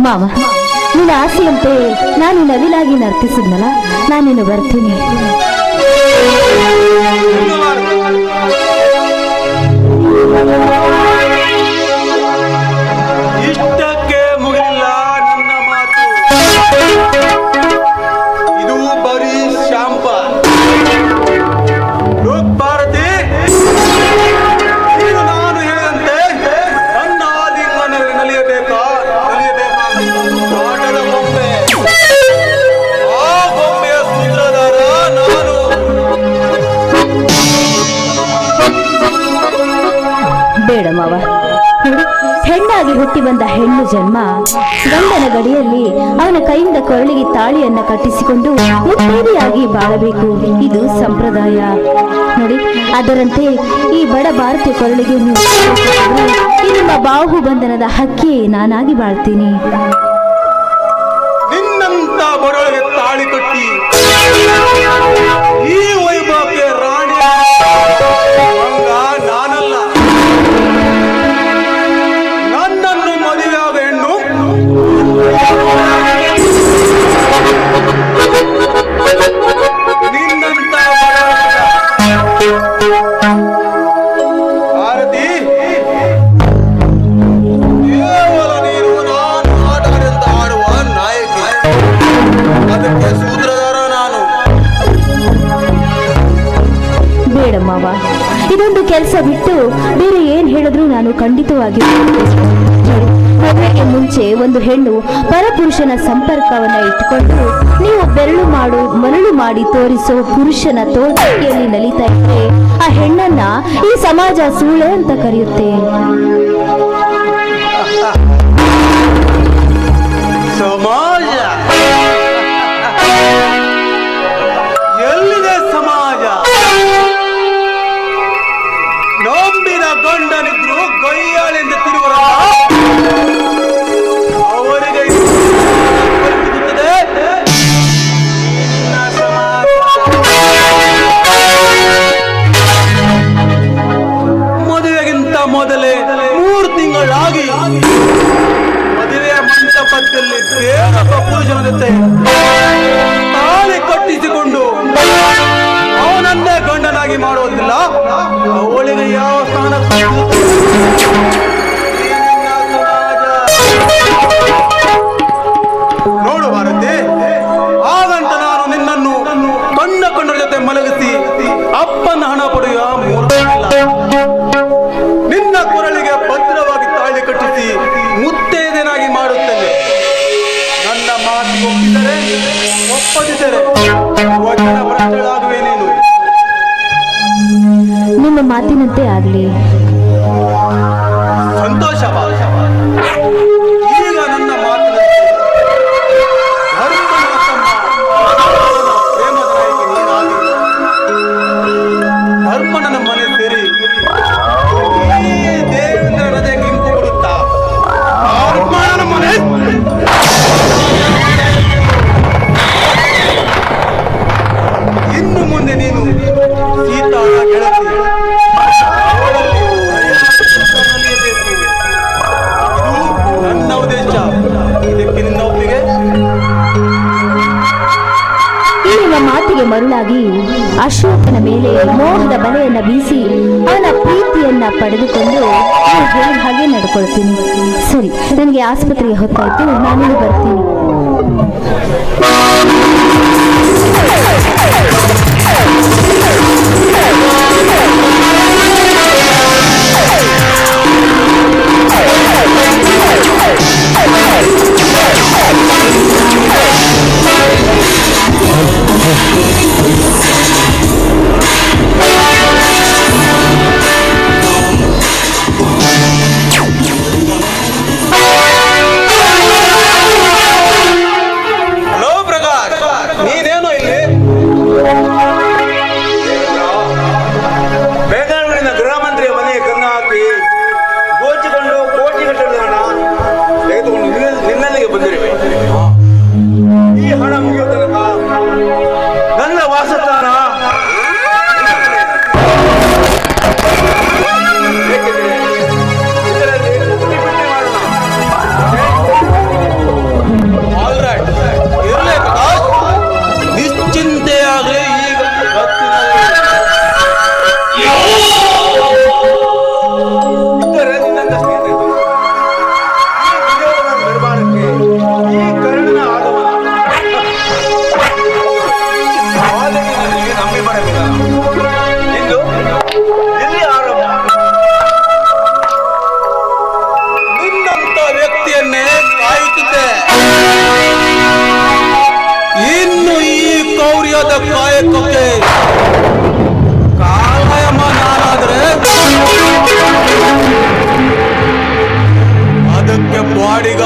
ಮಾವ, ನಿನ್ನ ಆಸೆಯಂತೆ ನಾನು ನವಿಲಾಗಿ ನರ್ತಿಸಿದ್ನಲ್ಲ, ನಾನಿನ್ನು ಬರ್ತೀನಿ. ಇಷ್ಟಕ್ಕೆ ಮುಗಿಲಿಲ್ಲ ನನ್ನ ಮಾತು. ಇದು ಬರೀ ಶಾಂಪ. ಭಾರತಿ, ನೀನು ನಾನು ಹೇಳಿದಂತೆ ನನ್ನ ಆಲಿಂಗನಲ್ಲಿ ನಲಿಯಬೇಕಾ ಆಟದ ಗೊಂಬೆ. ಆ ಗೊಂಬೆಯ ಸೂತ್ರಧಾರ ನಾನು. ಬೇಡ ಮಾವ, ಹೆಣ್ಣಾಗಿ ಹುಟ್ಟಿ ಬಂದ ಹೆಣ್ಣು ಜನ್ಮ ಗಂಡನ ಗಡಿಯಲ್ಲಿ ಅವನ ಕೈಯಿಂದ ಕೊರಳಿಗೆ ತಾಳಿಯನ್ನ ಕಟ್ಟಿಸಿಕೊಂಡು ಮುತ್ತೈದೆಯಾಗಿ ಬಾಳಬೇಕು. ಇದು ಸಂಪ್ರದಾಯ ನೋಡಿ. ಅದರಂತೆ ಈ ಬಡ ಭಾರತೀಯ ಕೊರಳಿಗೆ ನೀವು ಈ ನಿಮ್ಮ ಬಾಹು ಬಂಧನದ ಹಕ್ಕಿ ನಾನಾಗಿ ಬಾಳ್ತೀನಿ. ನಿನ್ನಂತ ಬಡವಳಿಗೆ ತಾಳಿ ಕಟ್ಟಿ ಈ ವೈಭವಕ್ಕೆ ರಾಣಿ ನಾನಲ್ಲ. ನನ್ನನ್ನು ಮದುವೆಯಾದ ಹೆಣ್ಣು ನಿನ್ನಂತ ಭಾರತಿ. ಕೇವಲ ನೀನು ನಾನು ಆಟದಿಂದ ಆಡುವ ನಾಯಕಿ, ಅದಕ್ಕೆ ಸೂತ್ರಧಾರ ನಾನು. ಬೇಡ ಮಾವ, ಇದೊಂದು ಕೆಲಸ ಬಿಟ್ಟು ಬೇರೆ ಏನ್ ಹೇಳಿದ್ರು ನಾನು ಖಂಡಿತವಾಗಿ ಮದುವೆಗೆ ಮುಂಚೆ ಒಂದು ಹೆಣ್ಣು ಪರಪುರುಷನ ಸಂಪರ್ಕವನ್ನ ಇಟ್ಟುಕೊಂಡು ನೀವು ಮರಳು ಮಾಡಿ ತೋರಿಸೋ ಪುರುಷನ ತೋಟದಲ್ಲಿ ನಲಿತಾ ಇದ್ರೆ ಆ ಹೆಣ್ಣನ್ನ ಈ ಸಮಾಜ ಸೂಳೆ ಅಂತ ಕರೆಯುತ್ತೆ. ಸಮಾಜ ಎಲ್ಲಿದೆ ಸಮಾಜ? ನಂಬಿದ ಗಂಡನಿದ್ರು ಗೈಯಾಳಿಂದ ತಿರುವರ ಅವರಿಗೆ ಮದುವೆಗಿಂತ ಮೊದಲೇ 3 ತಿಂಗಳಾಗಿ ಮದುವೆಯ ಮಂಟಪದಲ್ಲಿ ಬೇರೊಬ್ಬ ಪುರುಷನ ಜೊತೆ ತಾಳಿ ಕಟ್ಟಿಸಿಕೊಂಡು ಅವನನ್ನೇ ಗಂಡನಾಗಿ ಮಾಡೋದಿಲ್ಲ. ಅವಳಿಗೆ ಯಾವ ಸ್ಥಾನ? ನೋಡು ಭಾರತಿ, ಹಾಗಂತ ನಾನು ನಿನ್ನನ್ನು ಕಣ್ಣರ ಜೊತೆ ಮಲಗಿಸಿ ಅಪ್ಪನ ಹಣ ಪಡೆಯುವ ಮೂರ್ಖನಿಲ್ಲ. ನಿನ್ನ ಕೊರಳಿಗೆ ಭದ್ರವಾಗಿ ತಾಳಿ ಕಟ್ಟಿಸಿ ಮುತ್ತೈದೆನಾಗಿ ಮಾಡುತ್ತೇನೆ. ನನ್ನ ಮಾತು ಒಪ್ಪಿದರೆ ಒಪ್ಪದಿದ್ದರೆ ವಚನ ಭ್ರಷ್ಟಳಾಗುವೆ ನೀನು. ನಿಮ್ಮ ಮಾತಿನಂತೆ ಆಗ್ಲಿ. ಸಂತೋಷ. ಈಗ ನನ್ನ ಮಾತಿನಂತೆ ಧರ್ಮನ ತಮ್ಮ ಪ್ರೇಮದ ನಾಯಕಿ ನೀನಾಗಿ ಧರ್ಮನ ಮನೆ ಸೇರಿ ಈ ದೇವೇಂದ್ರ ರಜೆ ಕಿಂಕು ಕೊಡುತ್ತಾ ಧರ್ಮನ ಮನೆ ಇನ್ನು ಮುಂದೆ ನೀನು ಸೀತಾಳ ಗೆಳತಿ ಅವಳಲ್ಲಿ ನಲಿಯಬೇಕು. ಇದು ನನ್ನ ಉದ್ದೇಶ. ಇದಕ್ಕೆ ನಿನ್ನ ಒಪ್ಪಿಗೆ? ಈ ನಿಮ್ಮ ಮಾತಿಗೆ ಮರುಳಾಗಿ ಅಶೋಕನ ಮೇಲೆ ಮೋಹದ ಬಲೆಯನ್ನ ಬೀಸಿ ಅವನ ಪ್ರೀತಿಯನ್ನ ಪಡೆದುಕೊಂಡು ಹೇಳಿದ ಹಾಗೆ ನಡ್ಕೊಳ್ತೀನಿ. ಸರಿ, ನನಗೆ ಆಸ್ಪತ್ರೆಗೆ ಹೊತ್ತಾಯ್ತು, ನಾನಿಲ್ಲಿ ಬರ್ತೀನಿ.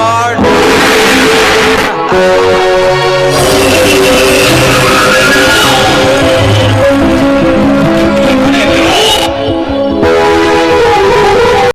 ಕಾಡು